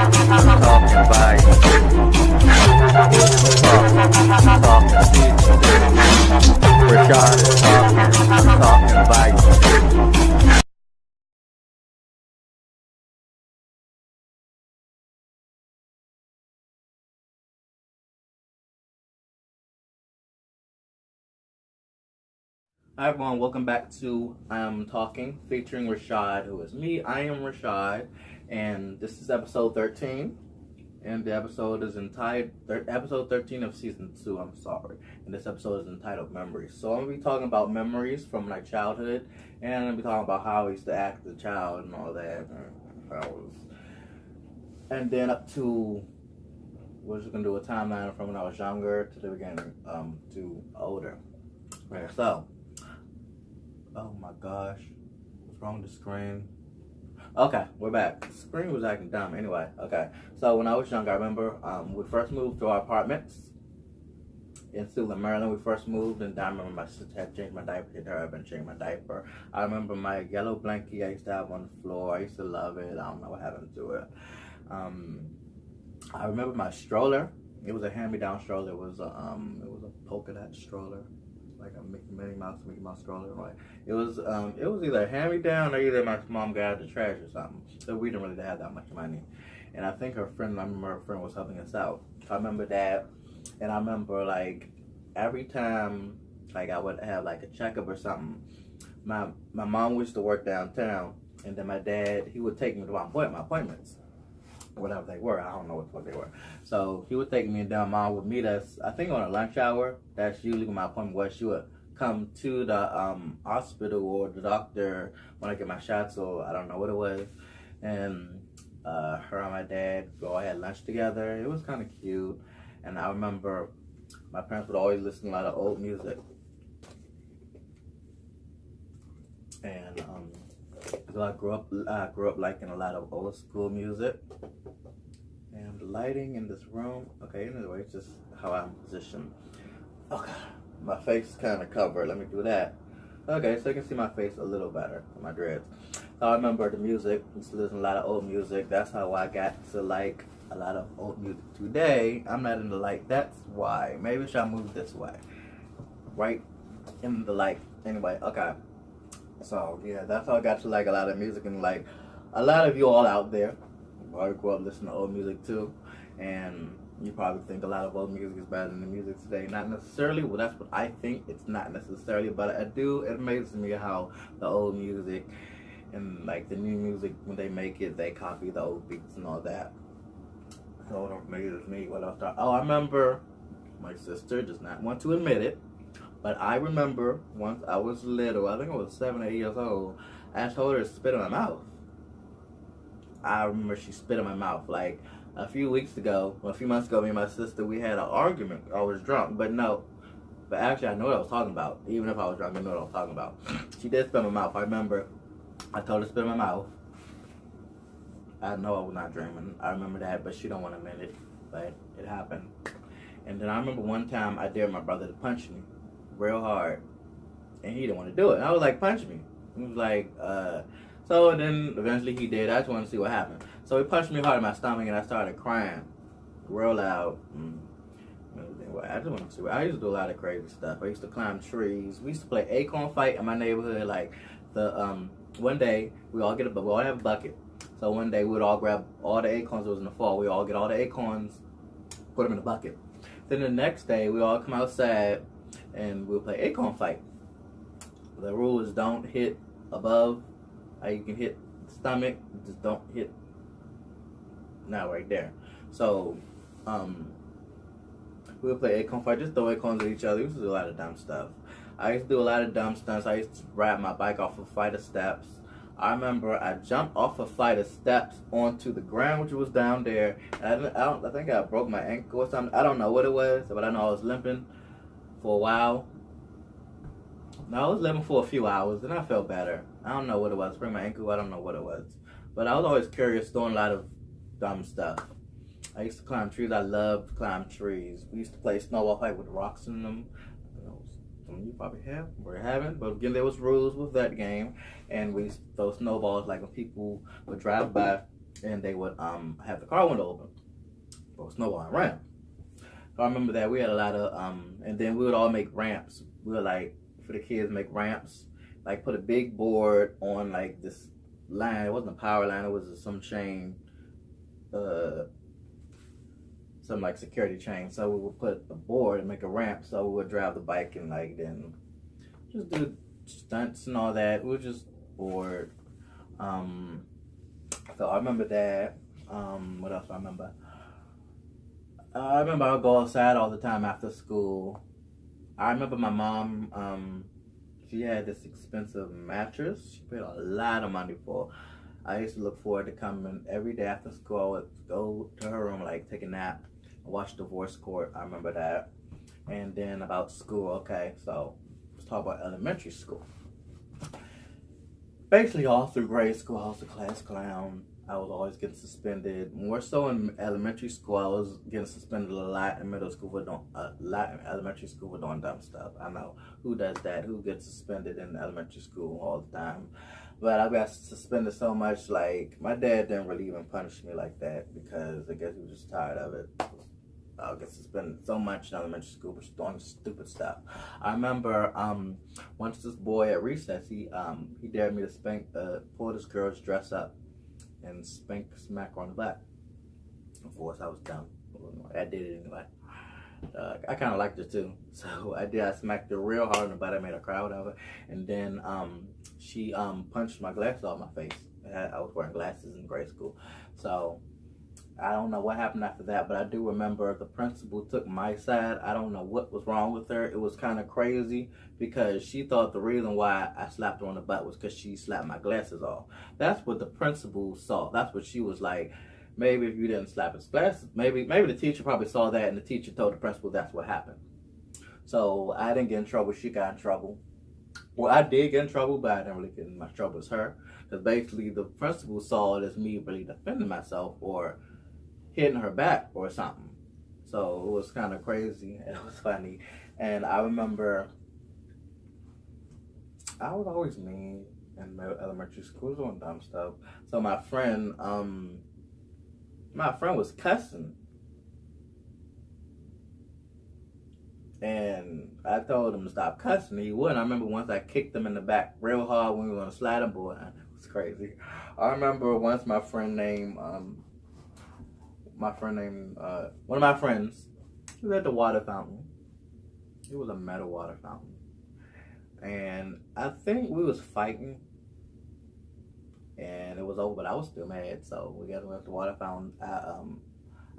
Rashad is talking vibes. Hi everyone, welcome back to Talking, featuring Rashad, who is me. I am Rashad, and this is episode 13, and the episode is entitled, episode 13 of season 2, I'm sorry, and this episode is entitled Memories. So I'm going to be talking about memories from my childhood, and I'm going to be talking about how I used to act as a child and all that, and then up to, we're just going to do a timeline from when I was younger to the beginning, to older. Okay, so, oh my gosh, what's wrong with the screen? Okay, we're back. The screen was acting dumb anyway. Okay, so when I was younger, I remember we first moved to our apartments in Suitland, Maryland. We first moved, and I remember my sister had changed my diaper. Hit her up and changed my diaper. I remember my yellow blankie I used to have on the floor. I used to love it. I don't know what happened to it. I remember my stroller. It was a hand-me-down stroller. It was a polka dot stroller, like a Mickey Mouse stroller. Like it was either a hand-me-down or either my mom got out of the trash or something. So we didn't really have that much money. And I think I remember her friend was helping us out. I remember that, and I remember like every time like I would have like a checkup or something, my mom used to work downtown, and then my dad, he would take me to my appointments. Whatever they were, I don't know what they were. So he would take me down. Mom would meet us, I think, on a lunch hour. That's usually when my appointment was. She would come to the hospital or the doctor when I get my shots, or I don't know what it was. And her and my dad all had lunch together. It was kind of cute. And I remember my parents would always listen to a lot of old music. And so I grew up liking a lot of old school music. And the lighting in this room, okay, anyway, it's just how I'm positioned. Okay, my face is kind of covered. Let me do that. Okay, so you can see my face a little better, my dreads. So I remember the music. I used to listen to a lot of old music. That's how I got to like a lot of old music. Today, I'm not in the light. That's why. Maybe I should move this way. Right in the light. Anyway, okay. So yeah, that's how I got to like a lot of music, and like a lot of you all out there probably grew up listening to old music too, and you probably think a lot of old music is better than the music today. Not necessarily. Well, that's what I think. It's not necessarily, but it amazes me how the old music and like the new music, when they make it, they copy the old beats and all that. So it amazes me. What else? Oh, I remember my sister does not want to admit it, but I remember once I was little, I think I was 7 or 8 years old, I told her to spit in my mouth. I remember she spit in my mouth. Like a few months ago, me and my sister, we had an argument. I was drunk, but actually I know what I was talking about. Even if I was drunk, I know what I was talking about. She did spit in my mouth. I remember I told her to spit in my mouth. I know I was not dreaming. I remember that, but she don't want to admit it. But it happened. And then I remember one time I dared my brother to punch me real hard, and he didn't want to do it. And I was like, punch me. He was like, so then eventually he did. I just wanted to see what happened. So he punched me hard in my stomach, and I started crying real loud. I just want to see. I used to do a lot of crazy stuff. I used to climb trees. We used to play acorn fight in my neighborhood. Like one day we all have a bucket. So one day we'd all grab all the acorns that was in the fall. We all get all the acorns, put them in a bucket. Then the next day we all come outside and we'll play acorn fight. The rule is don't hit above. You can hit stomach, just don't hit not right there. So we'll play acorn fight, just throw acorns at each other. We used to do a lot of dumb stuff. I used to do a lot of dumb stunts. I used to ride my bike off a flight of steps. I remember I jumped off a flight of steps onto the ground, which was down there. And I think I broke my ankle or something. I don't know what it was, but I know I was limping for a while. No, I was limping for a few hours, and I felt better. I don't know what it was. Sprained my ankle. I don't know what it was. But I was always curious, doing a lot of dumb stuff. I used to climb trees. I loved to climb trees. We used to play snowball fight with rocks in them. Some of you probably have or haven't, but again, there was rules with that game, and we used to throw snowballs like when people would drive by. and they would have the car window open for snowballing around. So I remember that we had a lot of and then we would all make ramps. We would like for the kids make ramps, like put a big board on like this line. It wasn't a power line, it was some chain, some like security chain. So we would put a board and make a ramp, so we would drive the bike and like then just do stunts and all that. We were just bored. So I remember that. What else do I remember? I remember I would go outside all the time after school. I remember my mom, she had this expensive mattress. She paid a lot of money for. I used to look forward to coming every day after school. I would go to her room, like take a nap, watch Divorce Court. I remember that. And then about school, okay, so let's talk about elementary school. Basically all through grade school, I was a class clown. I was always getting suspended. More so in elementary school, I was getting suspended a lot. In middle school, a lot in elementary school for doing dumb stuff. I know who does that. Who gets suspended in elementary school all the time? But I got suspended so much. Like my dad didn't really even punish me like that because I guess he was just tired of it. I get suspended so much in elementary school for doing stupid stuff. I remember once this boy at recess, he dared me to pull this girl's dress up and smack her on the back. Of course, I was dumb. I did it anyway. I kind of liked her too, so I did. I smacked her real hard on the butt. I made her cry, whatever. And then she punched my glasses off my face. I was wearing glasses in grade school, so I don't know what happened after that, but I do remember the principal took my side. I don't know what was wrong with her. It was kind of crazy because she thought the reason why I slapped her on the butt was because she slapped my glasses off. That's what the principal saw. That's what she was like. Maybe if you didn't slap his glasses, maybe the teacher probably saw that and the teacher told the principal that's what happened. So I didn't get in trouble. She got in trouble. Well, I did get in trouble, but I didn't really get in much trouble as her. Because basically the principal saw it as me really defending myself or hitting her back or something. So it was kind of crazy. It was funny. And I remember I was always mean in elementary school, doing dumb stuff. So my friend was cussing. And I told him to stop cussing. He wouldn't. I remember once I kicked him in the back real hard when we were on a sliding board. It was crazy. I remember once one of my friends, he was at the water fountain. It was a metal water fountain. And I think we was fighting. And it was over, but I was still mad. So we got to the water fountain.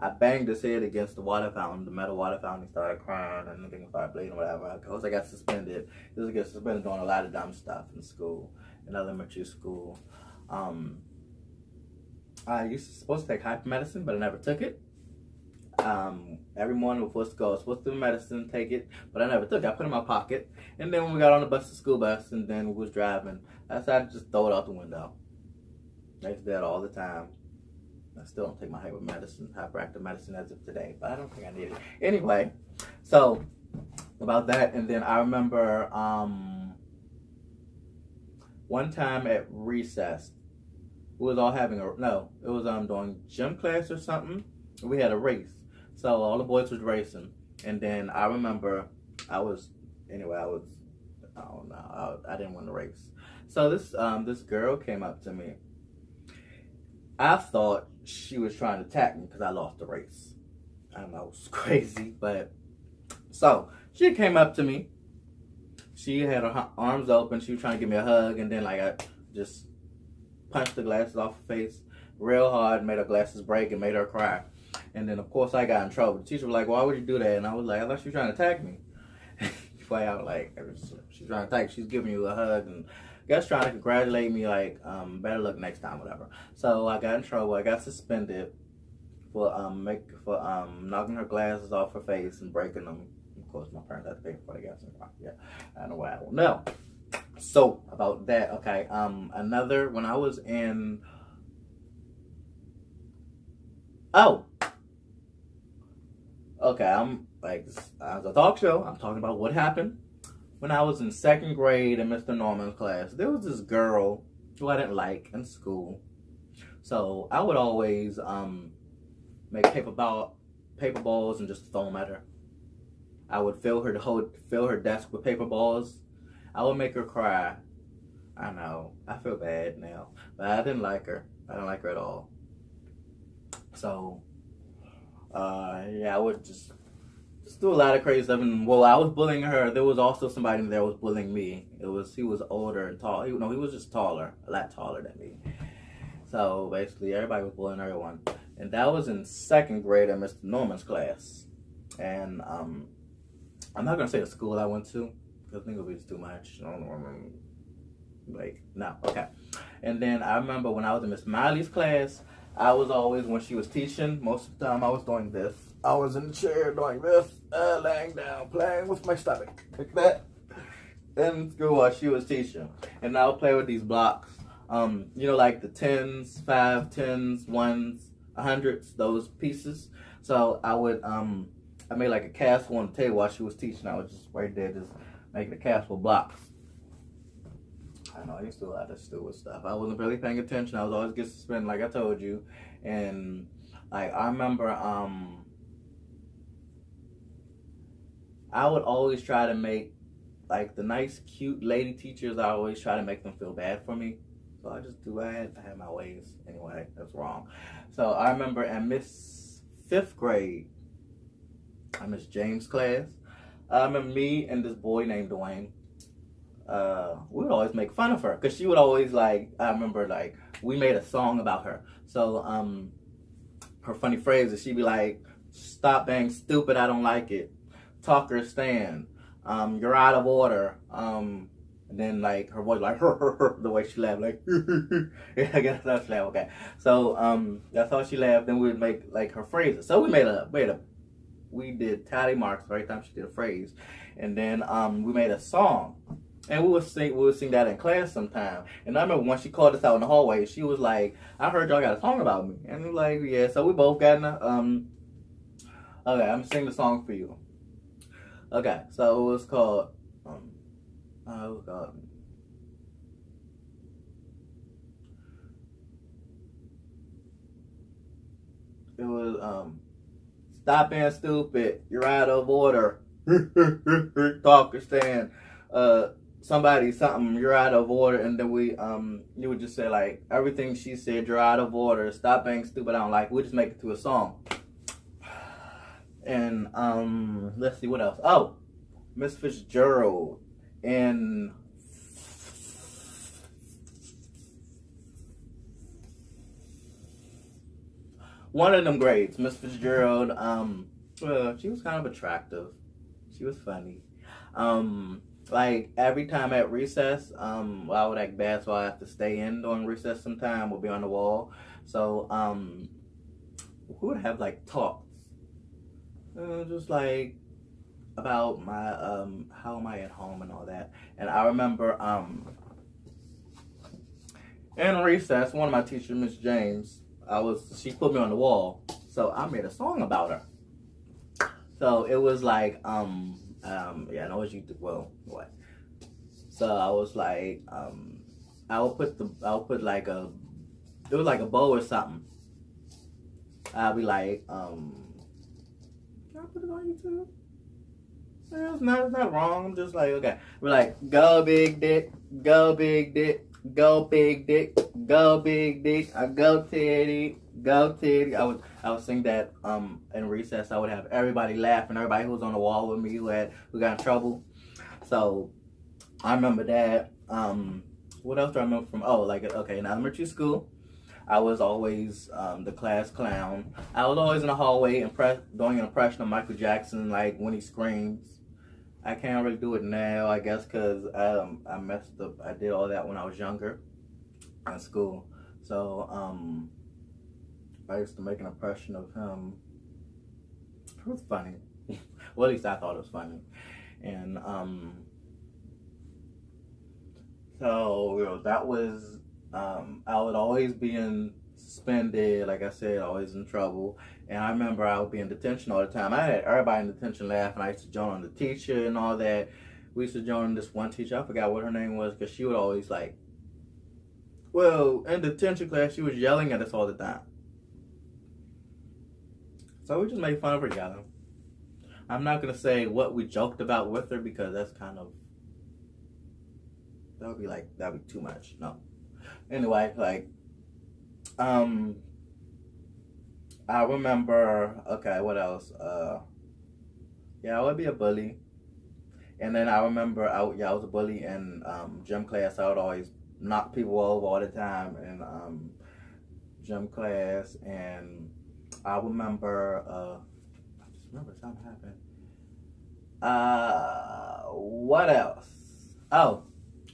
I banged his head against the water fountain, the metal water fountain. He started crying and everything started bleeding, whatever. Of course, I got suspended. I got suspended doing a lot of dumb stuff in school, in elementary school. I supposed to take hyper medicine, but I never took it. Every morning before school, I was supposed to do medicine, take it, but I never took it. I put it in my pocket. And then when we got on the school bus, and then we was driving, I decided to just throw it out the window. I used to do that all the time. I still don't take my hyperactive medicine as of today, but I don't think I need it. Anyway, so about that, and then I remember one time at recess, we was all having doing gym class or something. We had a race, so all the boys was racing, and then I remember I didn't win the race. So this girl came up to me. I thought she was trying to attack me because I lost the race. I don't know, it was crazy, but so she came up to me. She had her arms open. She was trying to give me a hug, and then like I just punched the glasses off her face real hard, made her glasses break, and made her cry. And then of course I got in trouble. The teacher was like, "Why would you do that?" And I was like, "I thought she was trying to attack me." Play out like she's trying to attack. She's giving you a hug and guess trying to congratulate me like better luck next time, whatever. So I got in trouble. I got suspended for knocking her glasses off her face and breaking them. Of course, my parents had to pay for the gas. Yeah, I don't know why I don't know. So about that, okay. Another when I was in okay, I'm like as a talk show. I'm talking about what happened when I was in second grade in Mr. Norman's class. There was this girl who I didn't like in school. So I would always make paper balls and just throw them at her. I would fill her desk with paper balls. I would make her cry. I know, I feel bad now, but I didn't like her. I didn't like her at all. So, yeah, I would just do a lot of crazy stuff. And well, I was bullying her. There was also somebody there was bullying me. He was older and tall. He was just taller, a lot taller than me. So basically, everybody was bullying everyone. And that was in 2nd grade in Mr. Norman's class. And I'm not gonna say the school I went to because I think it would be too much. I don't remember. Like, no, okay. And then I remember when I was in Miss Miley's class, I was always, when she was teaching, most of the time I was doing this. I was in the chair doing this, laying down, playing with my stomach, like that, in school while she was teaching. And I would play with these blocks, you know, like the 10s, 5, 10s, 1s, 100s, those pieces. So I would, I made like a castle on the table while she was teaching. I was just right there, just making a castle of blocks. I know, I used to do a lot of stupid stuff. I wasn't really paying attention. I was always getting suspended, like I told you. And like I remember, I would always try to make, like, the nice, cute lady teachers. I always try to make them feel bad for me. So I just do. I had my ways. Anyway, that's wrong. So I remember in Miss 5th grade, Miss James' class. I remember me and this boy named Dwayne. We would always make fun of her because she would always, like, I remember, like, we made a song about her. So her funny phrase is she'd be like, "Stop being stupid, I don't like it. Talker stand. You're out of order." And then, like, her voice, like, the way she laughed, like, yeah, I guess that's laugh. Okay. So that's how she laughed. Then we would make, like, her phrases. So we did tally marks every time she did a phrase. And then we made a song. And we would sing that in class sometime. And I remember when she called us out in the hallway, she was like, "I heard y'all got a song about me." And we were like, "Yeah." So we both got in a, okay, I'm gonna sing the song for you. Okay, so it was called, "Stop being stupid, you're out of order." Talker stand, somebody something, "You're out of order." And then you would just say, like, everything she said, "You're out of order, stop being stupid, I don't like it." We'd just make it to a song. And let's see what else. Oh, Miss Fitzgerald in one of them grades. Miss Fitzgerald, she was kind of attractive. She was funny. Like, every time at recess, I would act bad, so I have to stay in during recess sometime. We'll be on the wall. So, we would have, like, talks. Just, like, about my, how am I at home and all that. And I remember, in recess, one of my teachers, Miss James, she put me on the wall. So I made a song about her. So it was like, yeah, I know what you do. Well, what? So I was like, I'll put like it was like a bow or something. I'll be like, can I put it on YouTube? It's not wrong. I'm just like, okay. We're like, "Go big dick, go big dick, go big dick, go big dick, go Teddy, go Teddy." I would sing that in recess. I would have everybody laughing, everybody who was on the wall with me who got in trouble. So I remember that. What else do I remember from? Oh, like, okay, in elementary school, I was always the class clown. I was always in the hallway doing an impression of Michael Jackson, like when he screams. I can't really do it now, I guess, because I messed up. I did all that when I was younger in school. So I used to make an impression of him. It was funny. Well, at least I thought it was funny. And so, you know, that was, I would always be suspended, like I said, always in trouble. And I remember I would be in detention all the time. I had everybody in detention laughing. I used to join on the teacher and all that. We used to join this one teacher. I forgot what her name was, because she would always, like, Well, in detention class, she was yelling at us all the time. So we just made fun of her yelling. I'm not gonna say what we joked about with her because that's kind of that'd be too much. No. Anyway, I remember. Okay, what else? Yeah, I would be a bully. And then I remember, I was a bully in gym class. I would always knock people over all the time in gym class. And I remember, I just remember something happened. What else? Oh,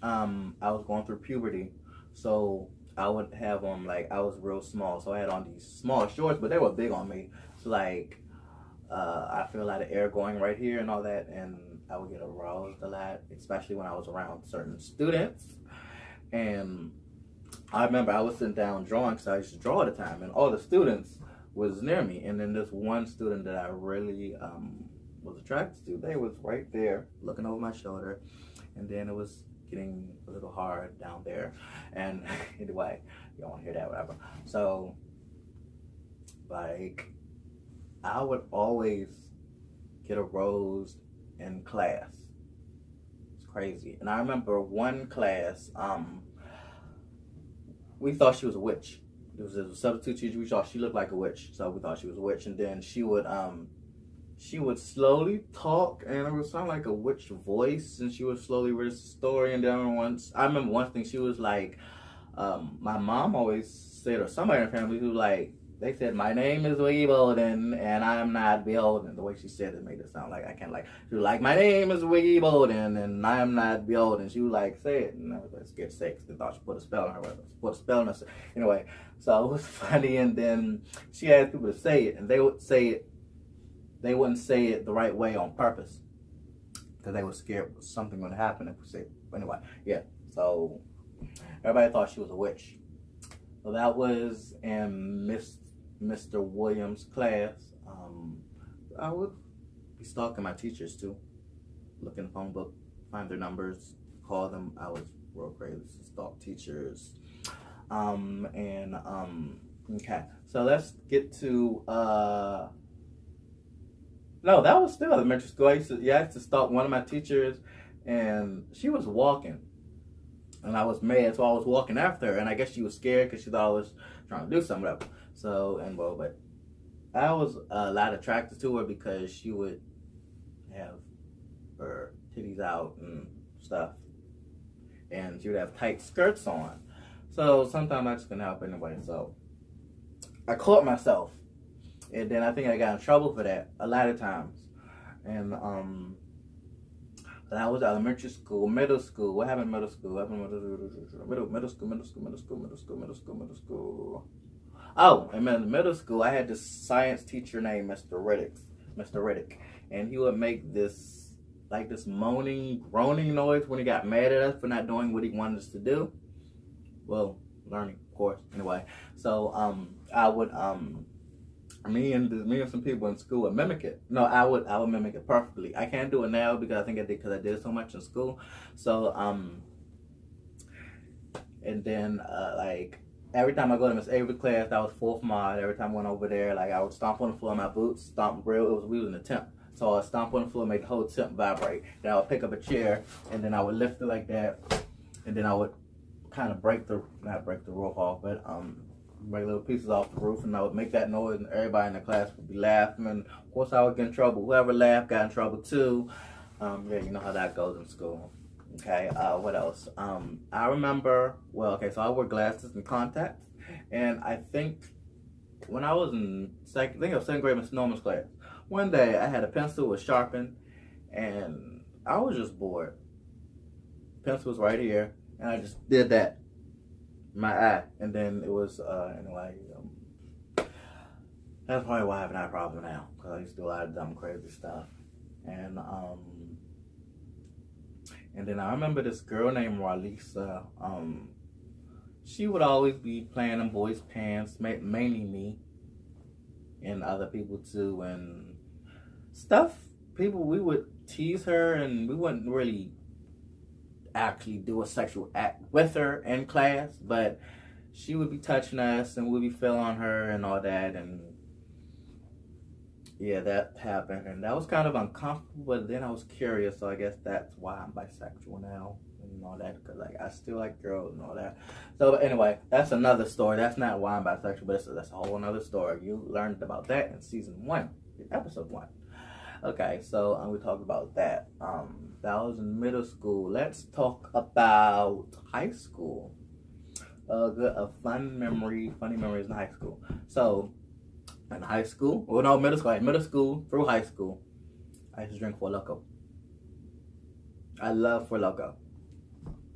I was going through puberty, so I would have on I was real small, so I had on these small shorts, but they were big on me. So I feel a lot of air going right here and all that, and I would get aroused a lot, especially when I was around certain students. And I remember I was sitting down drawing because I used to draw all the time, and all the students was near me. And then this one student that I really was attracted to, they was right there looking over my shoulder, and then it was getting a little hard down there. And anyway, you don't want to hear that, whatever. So, I would always get a rose in class. It's crazy. And I remember one class, we thought she was a witch. There was a substitute teacher. We thought she looked like a witch, so we thought she was a witch. And then she would slowly talk, and it would sound like a witch voice, and she would slowly read a story. And then I remember one thing, she was like, my mom always said, or somebody in the family who they said, my name is Wiggy Bolden, and I am not beholden. The way she said it made it sound like I can't she was like, my name is Wiggy Bolden, and I am not beholden. She would say it, and I was scared to say it because they thought she put a spell on her. Put a spell on her. Anyway, so it was funny, and then she asked people to say it, and they would say it. They wouldn't say it the right way on purpose because they were scared something would happen if we say it. Anyway, yeah. So everybody thought she was a witch. So that was in Mr. Williams' class. I would be stalking my teachers too. Look in the phone book, find their numbers, call them. I was real crazy, stalk teachers. Okay. So let's get to no, that was still elementary school. I used to stalk one of my teachers, and she was walking, and I was mad, so I was walking after her, and I guess she was scared because she thought I was trying to do something. But I was a lot attracted to her because she would have her titties out and stuff, and she would have tight skirts on. So sometimes I just couldn't help it anyway. So I caught myself. And then I think I got in trouble for that a lot of times. And that was elementary school, middle school. What happened in middle school? Middle school. Oh, and in middle school, I had this science teacher named Mr. Riddick. And he would make this moaning, groaning noise when he got mad at us for not doing what he wanted us to do. Well, learning, of course. Anyway, so I would me and some people in school would mimic it. No, I would mimic it perfectly. I can't do it now because I think I did it so much in school. So and then every time I go to Miss Avery's class, that was fourth mod. Every time I went over there, I would stomp on the floor in my boots, we was in a temp. So I would stomp on the floor, make the whole temp vibrate. Then I would pick up a chair, and then I would lift it like that, and then I would kind of not break the roof off, but break little pieces off the roof, and I would make that noise, and everybody in the class would be laughing. And of course, I would get in trouble. Whoever laughed got in trouble too. Yeah, you know how that goes in school. Okay, what else? I remember. Well, okay, so I wore glasses and contacts, and I think when I was in second grade, Miss Norman's class, one day I had a pencil was sharpened, and I was just bored. Pencil was right here, and I just did that. My eye, and then it was anyway. That's probably why I have an eye problem now, because I used to do a lot of dumb, crazy stuff. And then I remember this girl named Ralisa. She would always be playing in boys' pants, mainly me, and other people too, and stuff. We would tease her, and we wouldn't really actually do a sexual act with her in class, but she would be touching us and we'd be feeling on her and all that, and yeah, that happened, and that was kind of uncomfortable, but then I was curious, so I guess that's why I'm bisexual now and all that, because like I still like girls and all that. So anyway, that's another story. That's not why I'm bisexual, but that's a whole another story. You learned about that in season 1, episode 1. Okay, so we talked about that. That was in middle school. Let's talk about high funny memories in high school. So in high school, well, no, middle school through high school, I used to drink Four Loko. I love Four Loko.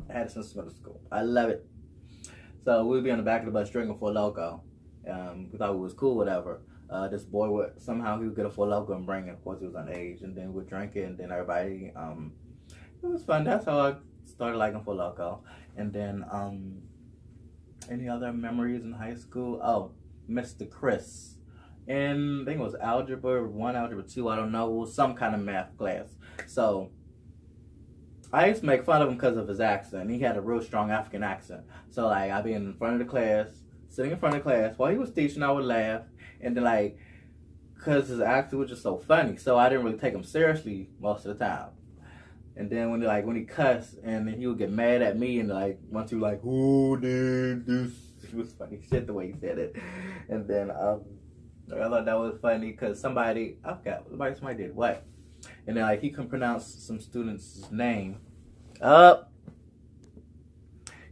I had it since middle school. I love it. So we'd be on the back of the bus drinking Four Loko. We thought it was cool, whatever. This boy would somehow he would get a Four Loko and bring it. Of course, he was underage, and then we'd drink it, and then everybody. It was fun. That's how I started liking Four Loko. And then any other memories in high school? Oh, Mr. Chris. And I think it was algebra 1, algebra 2, I don't know, it was some kind of math class. So I used to make fun of him because of his accent. He had a real strong African accent. So like I'd be in front of the class, sitting in front of the class while he was teaching, I would laugh, and then like, cause his accent was just so funny, so I didn't really take him seriously most of the time. And then when he cussed, and then he would get mad at me, and like once he was like, "Who did this?" It was funny shit the way he said it. And then I thought that was funny because somebody did what? And then like he couldn't pronounce some student's name.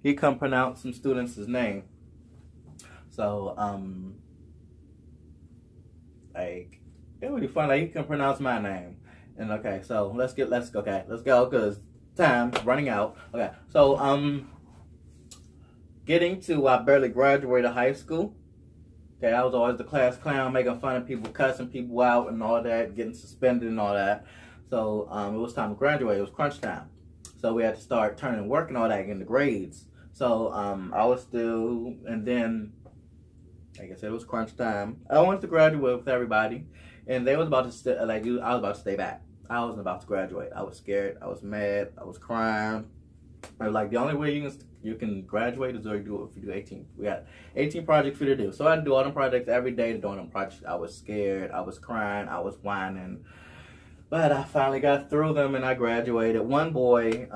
He couldn't pronounce some student's name. So like it would be fun. Like he couldn't pronounce my name. And okay, so let's go because time's running out. Okay, so getting to I barely graduated high school. Okay, I was always the class clown, making fun of people, cussing people out and all that, getting suspended and all that. So it was time to graduate. It was crunch time. So we had to start turning work and all that, getting the grades. So I was still, and then, like I said, it was crunch time. I wanted to graduate with everybody, and they was about to, I was about to stay back. I wasn't about to graduate. I was scared. I was mad. I was crying. I was like, the only way you can graduate is if you do 18. We got 18 projects for you to do. So I had to do all them projects every day to do them projects. I was scared. I was crying. I was whining. But I finally got through them and I graduated. One boy,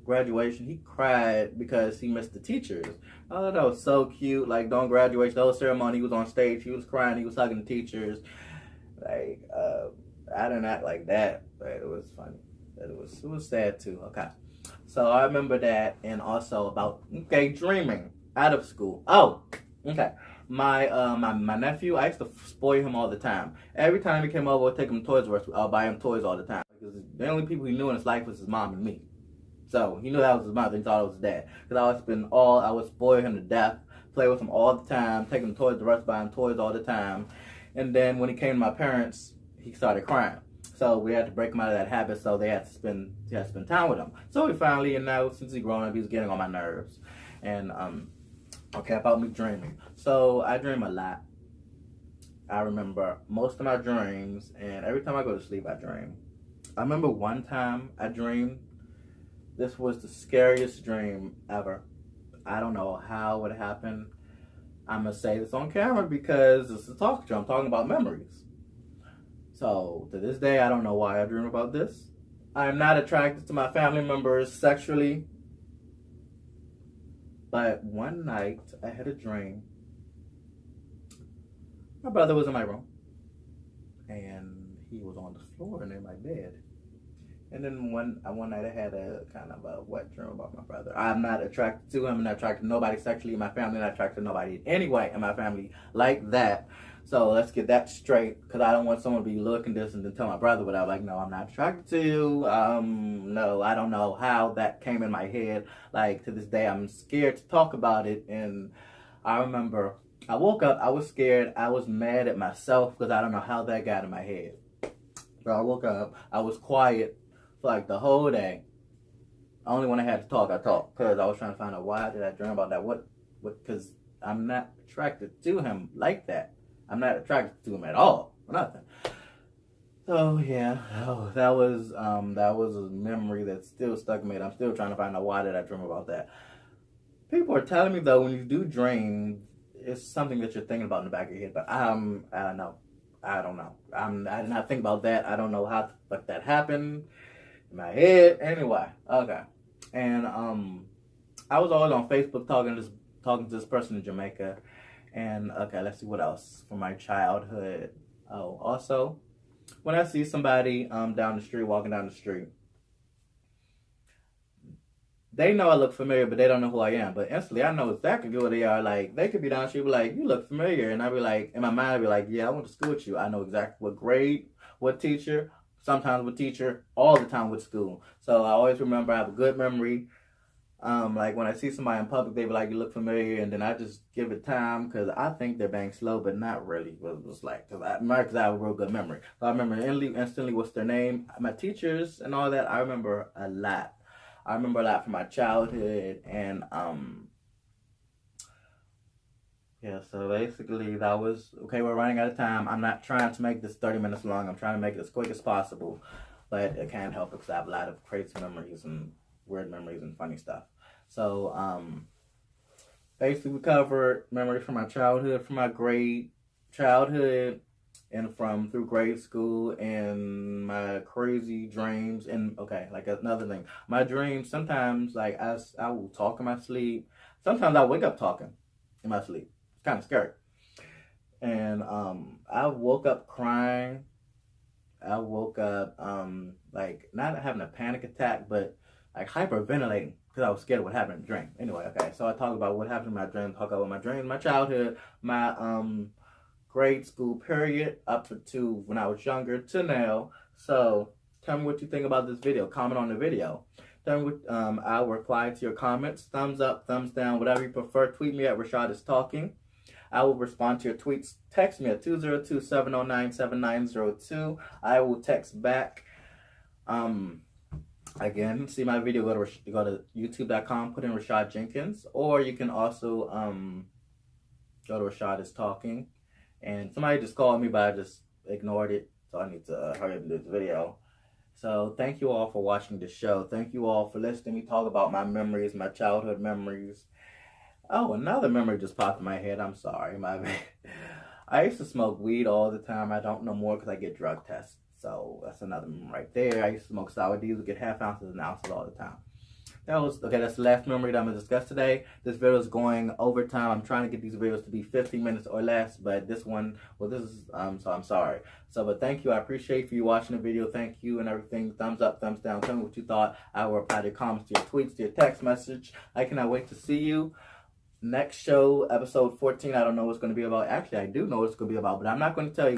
graduation, he cried because he missed the teachers. Oh, that was so cute. Like, don't graduate. The whole ceremony, he was on stage. He was crying. He was hugging the teachers. Like, I didn't act like that, but it was funny. It was sad too. Okay. So I remember that, and also about dreaming out of school. Oh, okay. My nephew, I used to spoil him all the time. Every time he came over, I'd take him to Toys R Us. I'll buy him toys all the time. Because the only people he knew in his life was his mom and me. So he knew that was his mother. He thought it was his dad. Because I would spoil him to death, play with him all the time, take him to Toys R Us, buy him toys all the time. And then when he came to my parents, he started crying. So we had to break him out of that habit. So he had to spend time with him. So we finally, and now since he's grown up, he's getting on my nerves. And okay, about me dreaming. So I dream a lot. I remember most of my dreams, and every time I go to sleep, I dream. I remember one time I dreamed. This was the scariest dream ever. I don't know how it happened. I'm gonna say this on camera because this is a talk show. I'm talking about memories. So, to this day, I don't know why I dream about this. I am not attracted to my family members sexually. But one night, I had a dream. My brother was in my room. And he was on the floor in my bed. And then one night, I had a kind of a wet dream about my brother. I'm not attracted to him. I'm not attracted to nobody sexually in my family. I'm not attracted to nobody anyway in my family like that. So let's get that straight, because I don't want someone to be looking this and then tell my brother, but I'm like, no, I'm not attracted to you. No, I don't know how that came in my head. Like, to this day, I'm scared to talk about it. And I remember I woke up, I was scared, I was mad at myself because I don't know how that got in my head. So I woke up, I was quiet for like the whole day. Only when I had to talk, I talked, because I was trying to find out why did I dream about that. Because I'm not attracted to him like that. I'm not attracted to him at all. Nothing. So yeah, that was a memory that still stuck in me. I'm still trying to find out why did I dream about that. People are telling me though when you do dream, it's something that you're thinking about in the back of your head. But I don't know. I did not think about that. I don't know how the fuck that happened in my head. Anyway, okay. And I was always on Facebook talking to this person in Jamaica. And okay, let's see what else from my childhood. Oh, also, when I see somebody down the street, walking down the street, they know I look familiar, but they don't know who I am. But instantly, I know exactly who they are. Like, they could be down the street, be like, you look familiar. And I'd be like, in my mind, I'd be like, yeah, I went to school with you. I know exactly what grade, what teacher, sometimes what teacher, all the time with school. So I always remember, I have a good memory. Like when I see somebody in public, they be like, you look familiar. And then I just give it time because I think they're being slow, but not really. It was like, because I have a real good memory. So I remember instantly what's their name. My teachers and all that, I remember a lot. I remember a lot from my childhood, and yeah, so basically that was, okay, we're running out of time. I'm not trying to make this 30 minutes long. I'm trying to make it as quick as possible, but I can't help it because I have a lot of crazy memories and weird memories and funny stuff. So basically we covered memories from my childhood, from my childhood, and from through grade school, and my crazy dreams. And okay, like another thing, my dreams sometimes, like I will talk in my sleep. Sometimes I wake up talking in my sleep. It's kind of scary. And I woke up crying. I woke up like not having a panic attack, but like hyperventilating because I was scared of what happened in the dream. Anyway, okay, so I talk about what happened in my dream, talk about my dreams, my childhood, my grade school period up to when I was younger to now. So tell me what you think about this video. Comment on the video. Tell me what I will reply to your comments. Thumbs up, thumbs down, whatever you prefer. Tweet me at Rashad is Talking. I will respond to your tweets. Text me at 202-709-7902. I will text back. Again, see my video, go to youtube.com, put in Rashad Jenkins, or you can also go to Rashad is Talking. And somebody just called me, but I just ignored it. So I need to hurry up and do this video. So thank you all for watching the show. Thank you all for listening to me talk about my memories, my childhood memories. Oh, another memory just popped in my head. I'm sorry, my bad. I used to smoke weed all the time. I don't no more because I get drug tests. So that's another memory right there. I used to smoke sour diesel, get half ounces and ounces all the time. That's the last memory that I'm going to discuss today. This video is going over time. I'm trying to get these videos to be 50 minutes or less, but this one, well, this is, so I'm sorry. So, but thank you. I appreciate you watching the video. Thank you and everything. Thumbs up, thumbs down. Tell me what you thought. I will reply to your comments, to your tweets, to your text message. I cannot wait to see you. Next show, episode 14. I don't know what it's going to be about. Actually, I do know what it's going to be about, but I'm not going to tell you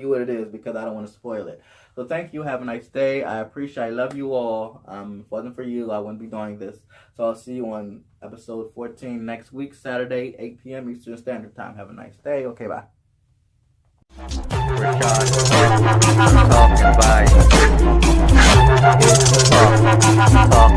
what it is because I don't want to spoil it. So thank you. Have a nice day. I love you all. If it wasn't for you, I wouldn't be doing this. So I'll see you on episode 14 next week, Saturday, 8 p.m. Eastern Standard Time. Have a nice day. Okay, bye. Rashad, talking, bye.